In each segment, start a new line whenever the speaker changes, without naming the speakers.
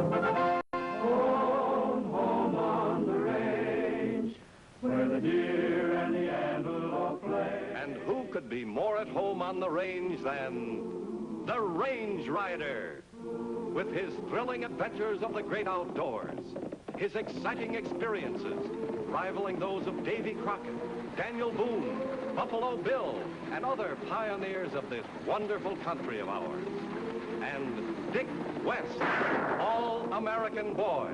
Home, home on the range, where the deer and the antelope play.
And who could be more at home on the range than the Range Rider? With his thrilling adventures of the great outdoors, his exciting experiences rivaling those of Davy Crockett, Daniel Boone, Buffalo Bill, and other pioneers of this wonderful country of ours. And Dick West, all-American boy.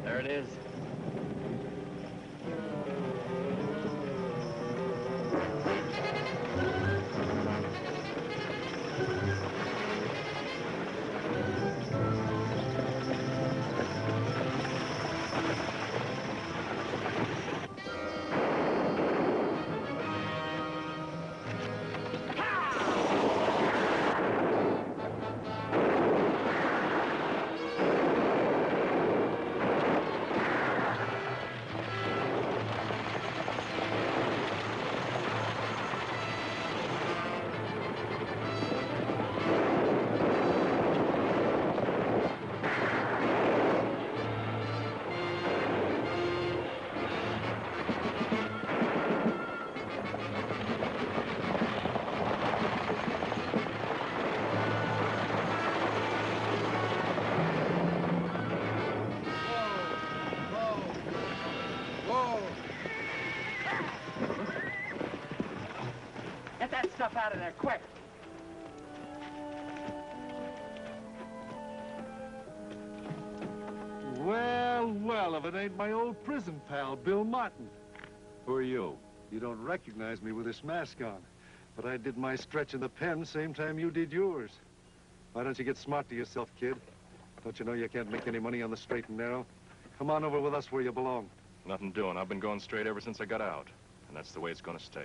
There it is.
Get that stuff out of there, quick.
Well, well, if it ain't my old prison pal, Bill Martin. Who are you? You don't recognize me with this mask on. But I did my stretch in the pen same time you did yours. Why don't you get smart to yourself, kid? Don't you know you can't make any money on the straight and narrow? Come on over with us where you belong.
Nothing doing. I've been going straight ever since I got out. And that's the way it's gonna stay.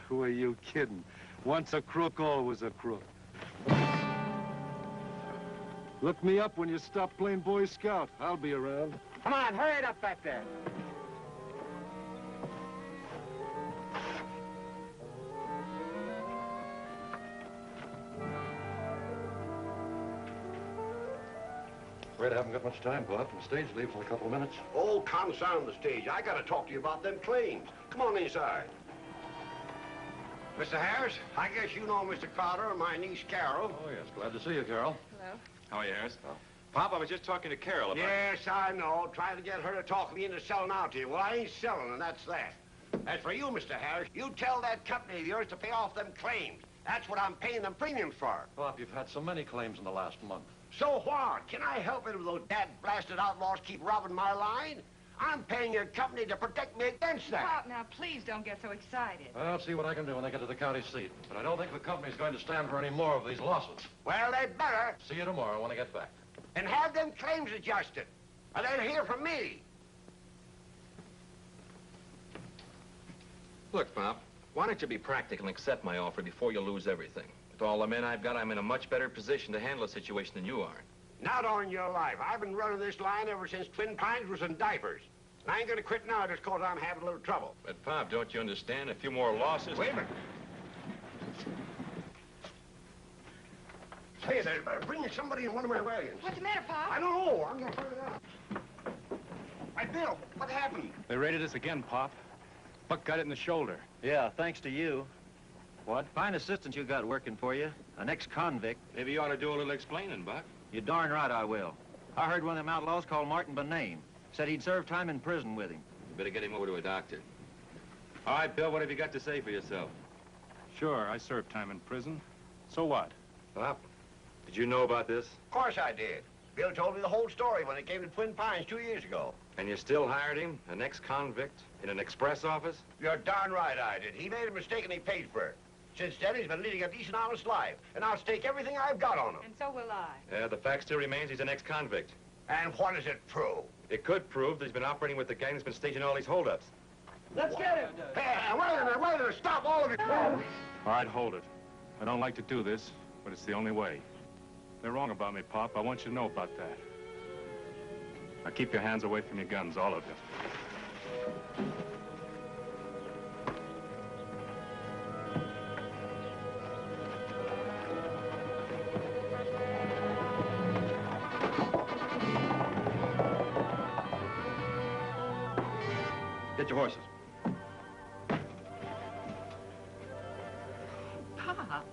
Who are you kidding? Once a crook, always a crook. Look me up when you stop playing Boy Scout. I'll be around.
Come on, hurry it up back there.
Afraid I haven't got much time, Bob. The stage leaves in a couple of minutes.
Oh, confound the stage. I gotta talk to you about them claims. Come on inside. Mr. Harris, I guess you know Mr. Carter and my niece Carol.
Oh, yes. Glad to see you, Carol.
Hello.
How are you, Harris? Pop, I was just talking to Carol about...
Yes, I know. Trying to get her to talk me into selling out to you. Well, I ain't selling, and that's that. As for you, Mr. Harris, you tell that company of yours to pay off them claims. That's what I'm paying them premiums for.
Bob, you've had so many claims in the last month.
So what? Can I help it if those dad-blasted outlaws keep robbing my line? I'm paying your company to protect me against that.
Pop, now, please don't get so excited.
I'll see what I can do when I get to the county seat. But I don't think the company's going to stand for any more of these lawsuits.
Well, they better.
See you tomorrow when I get back.
And have them claims adjusted. Or they'll hear from me.
Look, Pop, why don't you be practical and accept my offer before you lose everything? With all the men I've got, I'm in a much better position to handle a situation than you are.
Not on your life. I've been running this line ever since Twin Pines was in diapers. And I ain't gonna quit now just because I'm having a little trouble.
But, Pop, don't you understand? A few more losses...
Wait a minute. Hey, they're bringing somebody in one of my wagons.
What's the matter, Pop?
I don't know. I'm gonna find it out. Hey, Bill, what happened?
They raided us again, Pop. Buck got it in the shoulder.
Yeah, thanks to you.
What?
Fine assistant you got working for you. An ex-convict.
Maybe you ought to do a little explaining, Buck.
You're darn right I will. I heard one of them outlaws called Martin by name. Said he'd served time in prison with him.
You better get him over to a doctor. All right, Bill, what have you got to say for yourself?
Sure, I served time in prison. So what?
Pop, did you know about this?
Of course I did. Bill told me the whole story when it came to Twin Pines 2 years ago.
And you still hired him, an ex-convict, in an express office?
You're darn right I did. He made a mistake and he paid for it. Since then, he's been leading a decent, honest life. And I'll stake everything I've got on him.
And so will I.
Yeah, the fact still remains he's an ex-convict.
And what does it prove?
It could prove that he's been operating with the gang that's been staging all these holdups.
Let's get him.
Hey, wait a minute, stop all of you.
All right, hold it. I don't like to do this, but it's the only way. They're wrong about me, Pop. I want you to know about that. Now keep your hands away from your guns, all of you.
Get your horses.
Pop.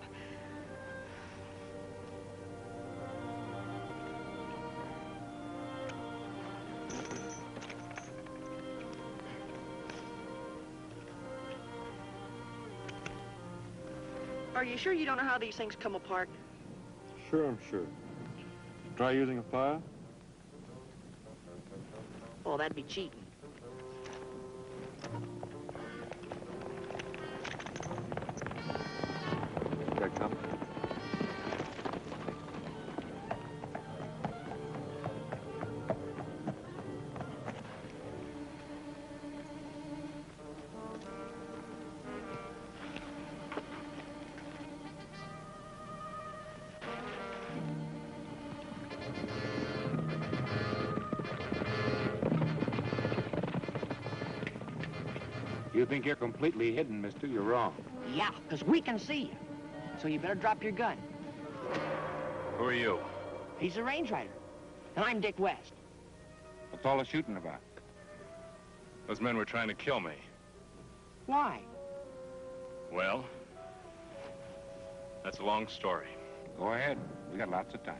Are you sure you don't know how these things come apart?
Sure, I'm sure. Try using a fire?
Oh, that'd be cheating.
Here I come.
You think you're completely hidden, mister? You're wrong.
Yeah, because we can see you. So you better drop your gun.
Who are you?
He's a range rider. And I'm Dick West.
What's all the shooting about?
Those men were trying to kill me.
Why?
Well, that's a long story.
Go ahead. We got lots of time.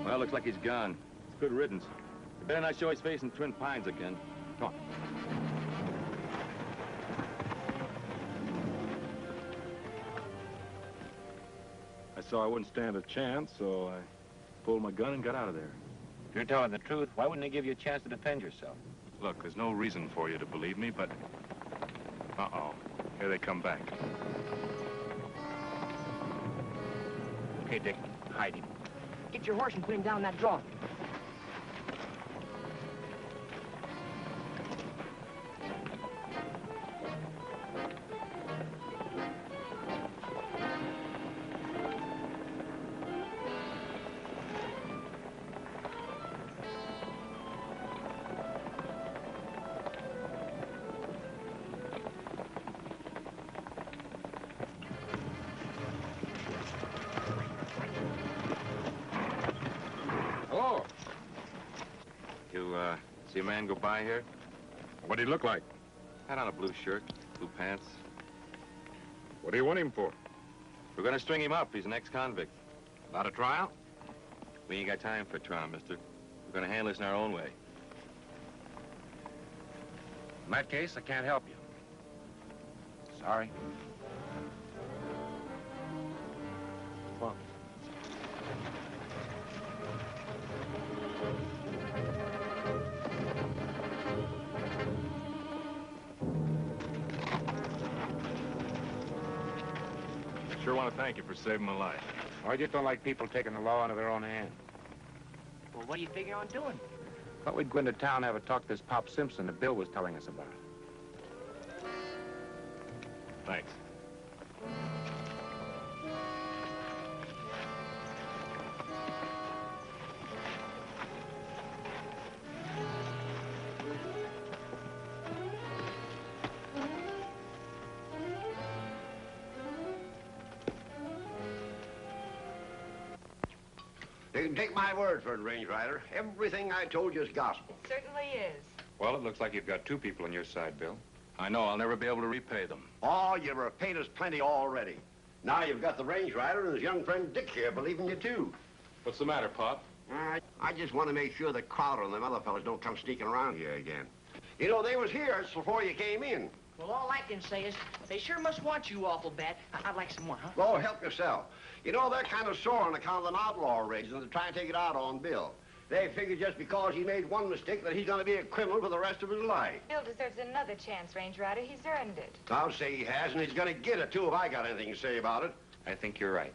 Well, looks like he's gone. It's good riddance. You better not show his face in Twin Pines again. Come on.
I saw I wouldn't stand a chance, so I pulled my gun and got out of there.
If you're telling the truth, why wouldn't they give you a chance to defend yourself?
Look, there's no reason for you to believe me, but... Uh-oh. Here they come back.
Okay, Dick, hide him.
Get your horse and put him down that draw.
See a man go by here?
What do he look like?
Had on a blue shirt, blue pants.
What do you want him for?
We're gonna string him up. He's an ex-convict. About a trial? We ain't got time for a trial, mister. We're gonna handle this in our own way.
In that case, I can't help you. Sorry.
Come on.
Sure want to thank you for saving my life.
I just don't like people taking the law into their own hands.
Well, what do you figure on doing?
Thought we'd go into town and have a talk to this Pop Simpson that Bill was telling us about.
Thanks.
You can take my word for it, Range Rider. Everything I told you is gospel.
It certainly is.
Well, it looks like you've got two people on your side, Bill.
I know I'll never be able to repay them.
Oh, you've repaid us plenty already. Now you've got the Range Rider and his young friend Dick here believing you, too.
What's the matter, Pop?
I just want to make sure that Crowder and them other fellas don't come sneaking around here again. You know, they was here just before you came in.
Well, all I can say is they sure must want you awful bad. I'd like some more, huh?
Oh, help yourself. You know, they're kind of sore on account of an outlaw raising and they're trying to take it out on Bill. They figure just because he made one mistake that he's going to be a criminal for the rest of his life.
Bill deserves another chance, Range Rider. He's earned it.
I'll say he has, and he's going to get it, too, if I got anything to say about it.
I think you're right.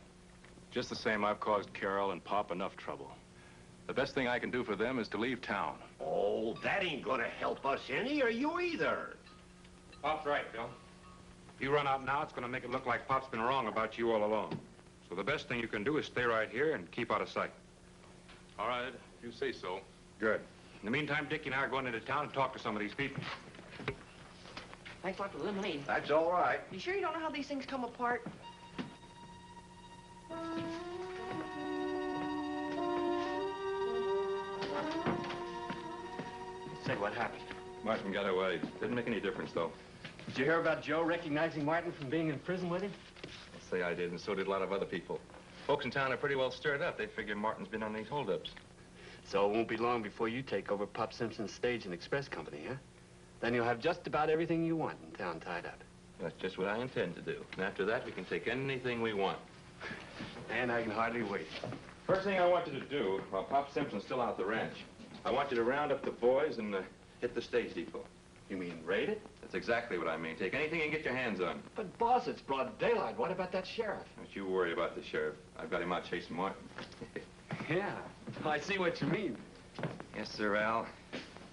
Just the same, I've caused Carol and Pop enough trouble. The best thing I can do for them is to leave town.
Oh, that ain't going to help us any, or you either.
Pop's right, Bill. If you run out now, it's going to make it look like Pop's been wrong about you all along. So the best thing you can do is stay right here and keep out of sight.
All right, you say so.
Good. In the meantime, Dickie and I are going into town and talk to some of these people.
Thanks a lot for the lemonade.
That's all right.
You sure you don't know how these things come apart? Say, what happened?
Martin got away. Didn't make any difference, though.
Did you hear about Joe recognizing Martin from being in prison with him?
I'll say I did, and so did a lot of other people. Folks in town are pretty well stirred up. They figure Martin's been on these holdups.
So it won't be long before you take over Pop Simpson's stage and express company, huh? Then you'll have just about everything you want in town tied up.
That's just what I intend to do. And after that, we can take anything we want.
And I can hardly wait.
First thing I want you to do, while Pop Simpson's still out at the ranch, I want you to round up the boys and hit the stage depot.
You mean raid it?
That's exactly what I mean. Take anything you can get your hands on.
But, boss, it's broad daylight. What about that sheriff?
Don't you worry about the sheriff. I've got him out chasing Martin.
Yeah, I see what you mean.
Yes, sir, Al.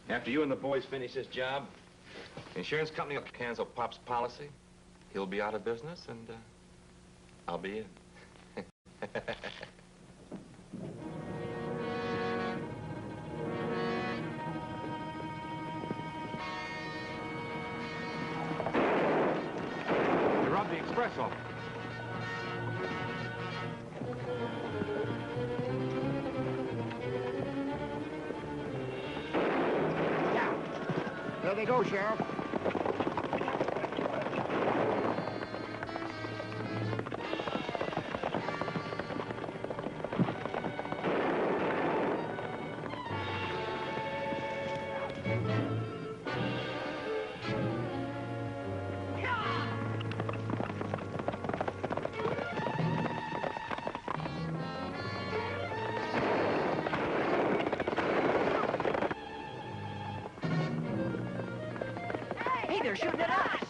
After you and the boys finish this job, the insurance company will cancel Pop's policy. He'll be out of business, and I'll be in.
You robbed the express office.
There they go, Sheriff.
Hey, they're shooting at us.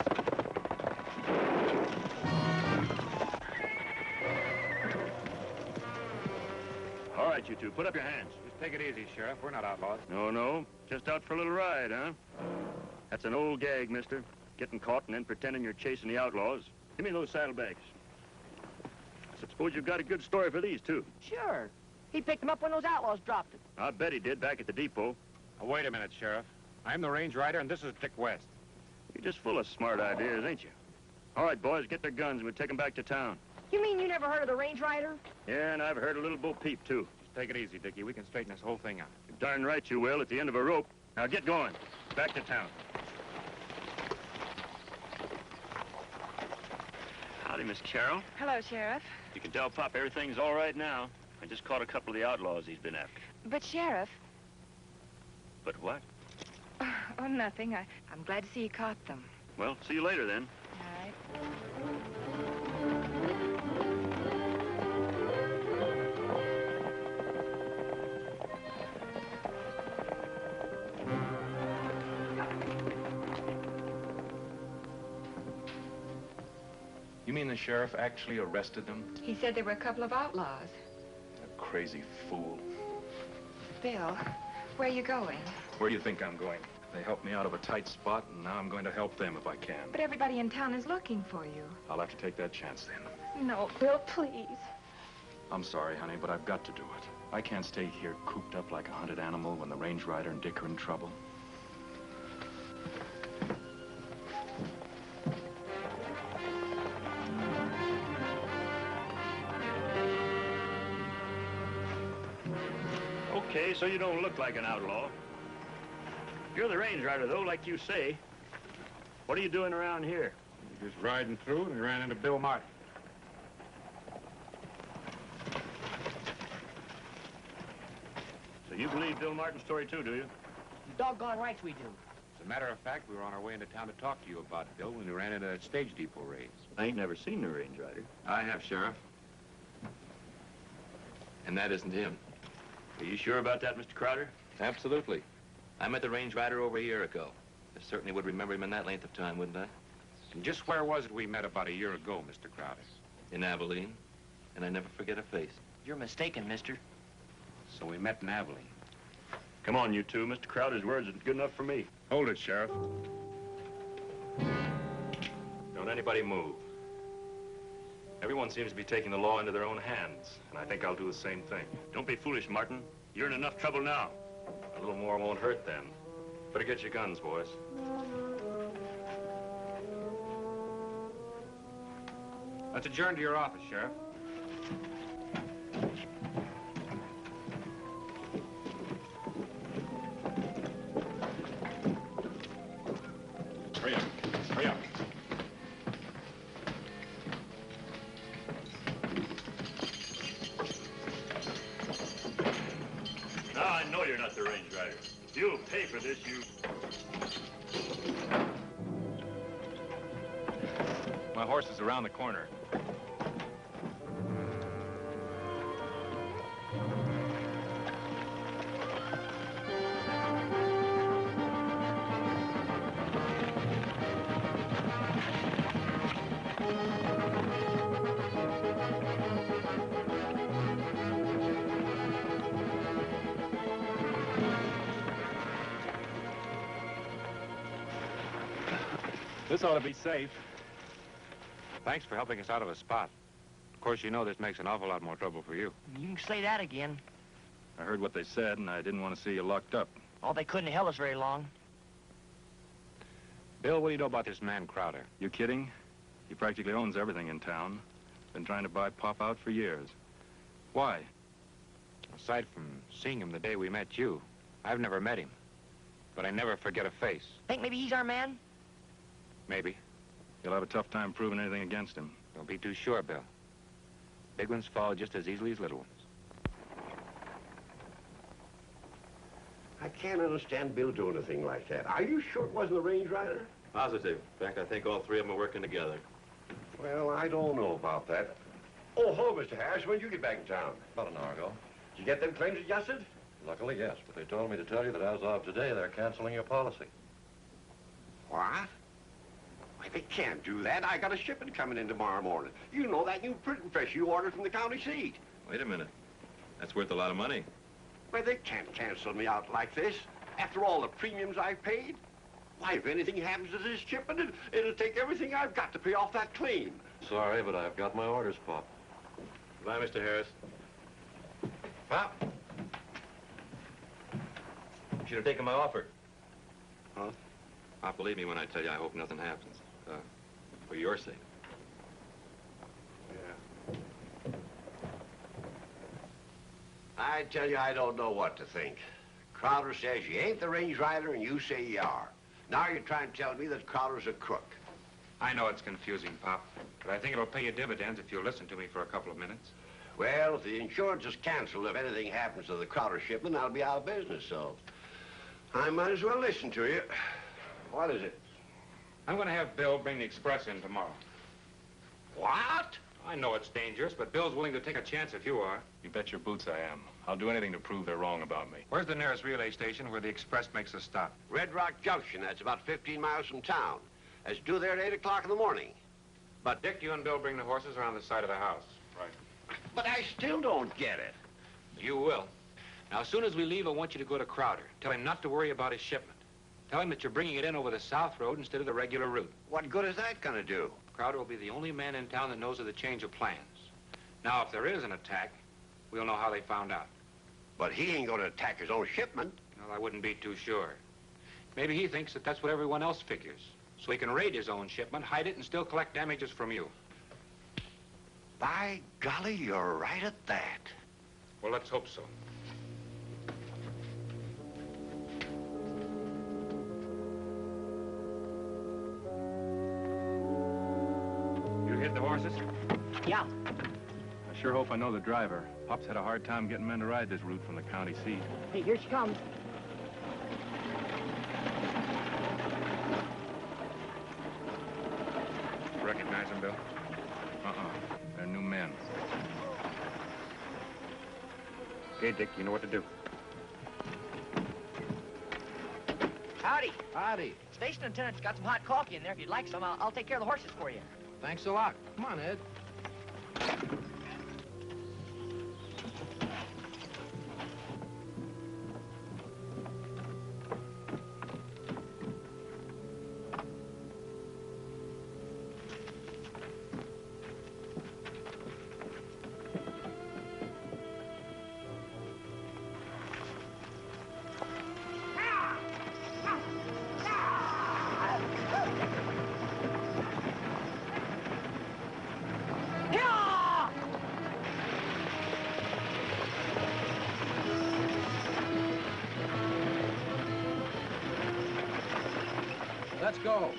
All right, you two, put up your hands.
Just take it easy, Sheriff. We're not outlaws.
No, just out for a little ride, huh? That's an old gag, mister. Getting caught and then pretending you're chasing the outlaws. Give me those saddlebags. I suppose you've got a good story for these, too.
Sure. He picked them up when those outlaws dropped it.
I bet he did back at the depot.
Now, wait a minute, Sheriff. I'm the range rider, and this is Dick West.
You're just full of smart ideas, ain't you? All right, boys, get their guns and we'll take them back to town.
You mean you never heard of the Range Rider?
Yeah, and I've heard a little Bo Peep, too.
Just take it easy, Dickie. We can straighten this whole thing out.
You're darn right you will, at the end of a rope. Now get going. Back to town. Howdy, Miss Carroll.
Hello, Sheriff.
You can tell Pop everything's all right now. I just caught a couple of the outlaws he's been after.
But, Sheriff...
But what?
Oh, nothing. I'm glad to see you caught them.
Well, see you later, then.
All right.
You mean the sheriff actually arrested them?
He said there were a couple of outlaws.
A crazy fool.
Bill, where are you going?
Where do you think I'm going? They helped me out of a tight spot, and now I'm going to help them if I can.
But everybody in town is looking for you.
I'll have to take that chance then.
No, Bill, please.
I'm sorry, honey, but I've got to do it. I can't stay here cooped up like a hunted animal when the range rider and Dick are in trouble.
Okay, so you don't look like an outlaw. You're the range rider, though, like you say. What are you doing around here?
We're just riding through, and we ran into Bill Martin.
So you believe Bill Martin's story, too, do you?
Doggone rights we do.
As a matter of fact, we were on our way into town to talk to you about Bill when we ran into that stage depot raids.
I ain't never seen the range rider.
I have, Sheriff. And that isn't him.
Are you sure about that, Mr. Crowder?
Absolutely. I met the range rider over a year ago. I certainly would remember him in that length of time, wouldn't I?
And just where was it we met about a year ago, Mr. Crowder?
In Abilene. And I never forget a face.
You're mistaken, mister.
So we met in Abilene.
Come on, you two. Mr. Crowder's words are good enough for me.
Hold it, Sheriff.
Don't
anybody move. Everyone seems to be taking the law into their own hands, and I think I'll do the same thing.
Don't be foolish, Martin. You're in enough trouble now.
A little more won't hurt then. Better get your guns, boys.
Let's adjourn to your office, Sheriff.
Hurry up. Hurry up.
Now I know you're not the range rider. You'll pay for this, you...
My horse is around the corner.
This ought to be safe.
Thanks for helping us out of a spot. Of course, you know this makes an awful lot more trouble for you.
You can say that again.
I heard what they said, and I didn't want to see you locked up.
Oh, they couldn't have held us very long.
Bill, what do you know about this man Crowder?
You kidding? He practically owns everything in town. Been trying to buy Pop out for years. Why?
Aside from seeing him the day we met you, I've never met him. But I never forget a face.
Think maybe he's our man?
Maybe.
You'll have a tough time proving anything against him.
Don't be too sure, Bill. Big ones fall just as easily as little ones.
I can't understand Bill doing a thing like that. Are you sure it wasn't the range rider?
Positive. In fact, I think all three of them are working together.
Well, I don't know about that. Oh, hello, Mr. Harris. When did you get back in town?
About an hour ago.
Did you get them claims adjusted?
Luckily, yes, but they told me to tell you that as of today, they're canceling your policy.
What? Why, they can't do that. I got a shipment coming in tomorrow morning. You know that new printing press you ordered from the county seat.
Wait a minute. That's worth a lot of money.
Why, they can't cancel me out like this. After all the premiums I've paid. Why, if anything happens to this shipment, it'll take everything I've got to pay off that claim.
Sorry, but I've got my orders, Pop.
Bye, Mr. Harris. Pop. You should have taken my offer.
Huh?
Pop, believe me when I tell you I hope nothing happens. For your sake.
Yeah. I tell you, I don't know what to think. Crowder says you ain't the range rider, and you say you are. Now you're trying to tell me that Crowder's a crook.
I know it's confusing, Pop, but I think it'll pay you dividends if you'll listen to me for a couple of minutes.
Well, if the insurance is canceled, if anything happens to the Crowder shipment, I'll be out of business, so I might as well listen to you. What is it?
I'm going to have Bill bring the express in tomorrow.
What?
I know it's dangerous, but Bill's willing to take a chance if you are.
You bet your boots I am. I'll do anything to prove they're wrong about me.
Where's the nearest relay station where the express makes a stop?
Red Rock Junction. That's about 15 miles from town. It's due there at 8 o'clock in the morning.
But Dick, you and Bill bring the horses around the side of the house. Right.
But I still don't get it.
You will. Now, as soon as we leave, I want you to go to Crowder. Tell him not to worry about his shipment. Tell him that you're bringing it in over the South Road instead of the regular route.
What good is that going to do?
Crowder will be the only man in town that knows of the change of plans. Now, if there is an attack, we'll know how they found out.
But he ain't going to attack his own shipment.
Well, I wouldn't be too sure. Maybe he thinks that that's what everyone else figures. So he can raid his own shipment, hide it, and still collect damages from you.
By golly, you're right at that.
Well, let's hope so. You hit the horses?
Yeah.
I sure hope I know the driver. Pop's had a hard time getting men to ride this route from the county seat.
Hey, here she comes.
Recognize him, Bill?
They're new men.
Okay, Dick, you know what to do.
Howdy.
Howdy.
Station attendant's got some hot coffee in there. If you'd like some, I'll take care of the horses for you.
Thanks a lot. Come on, Ed.
Let's go.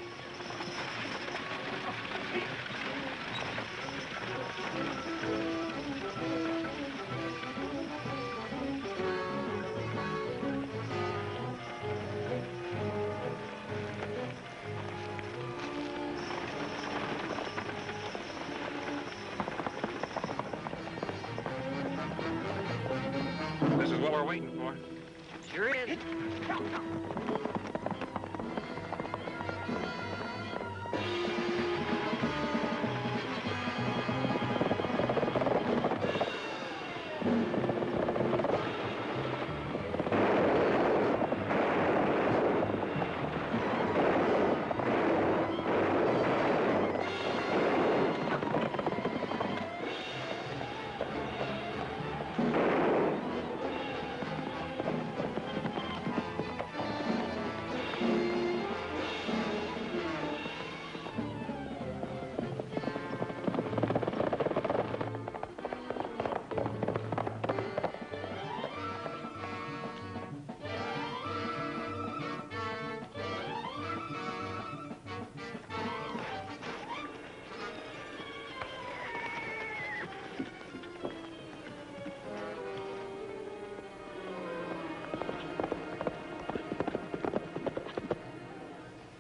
This is what we're waiting for.
Sure is.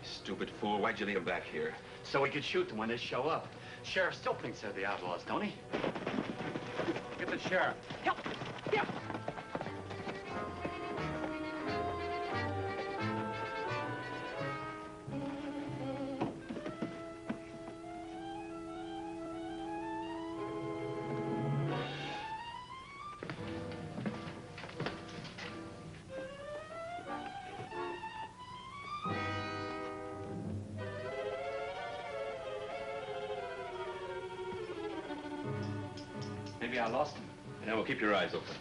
Stupid fool, why'd you leave him back here?
So we could shoot them when they show up. Sheriff still thinks they're the outlaws, don't he?
Get the sheriff.
Help! Help!
Maybe I lost him. And we'll keep your eyes open.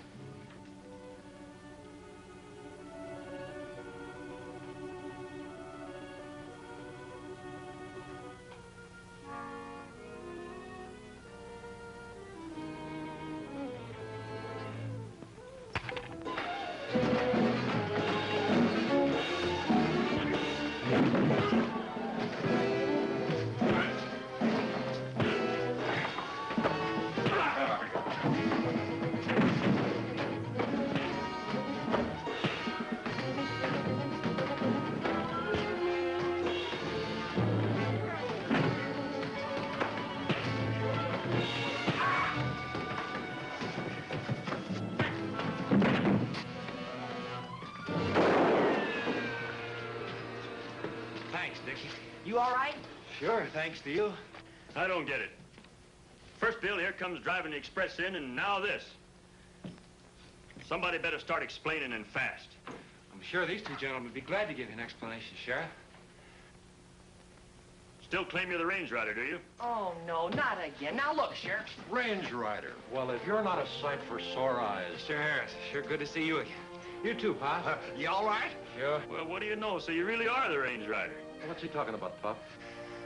Thanks, Dickie.
You all right?
Sure, thanks to you.
I don't get it. First bill, here comes driving the express in, and now this. Somebody better start explaining and fast.
I'm sure these two gentlemen would be glad to give you an explanation, Sheriff.
Still claim you're the range rider, do you?
Oh, no, not again. Now, look, Sheriff.
Range rider. Well, if you're not a sight for sore eyes.
Mr. Harris, sure good to see you again. You too, Pop.
You all right?
Sure.
Well, what do you know? So you really are the range rider.
What's he talking about, Pop?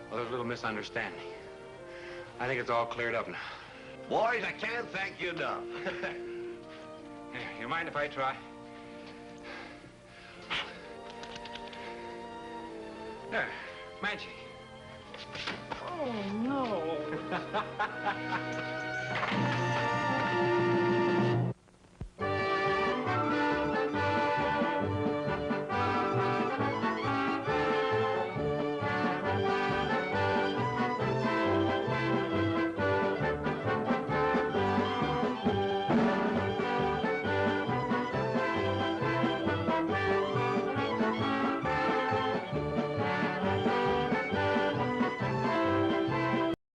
Well, there's a little misunderstanding. I think it's all cleared up now.
Boys, I can't thank you enough.
Here, you mind if I try? There, magic.
Oh, no.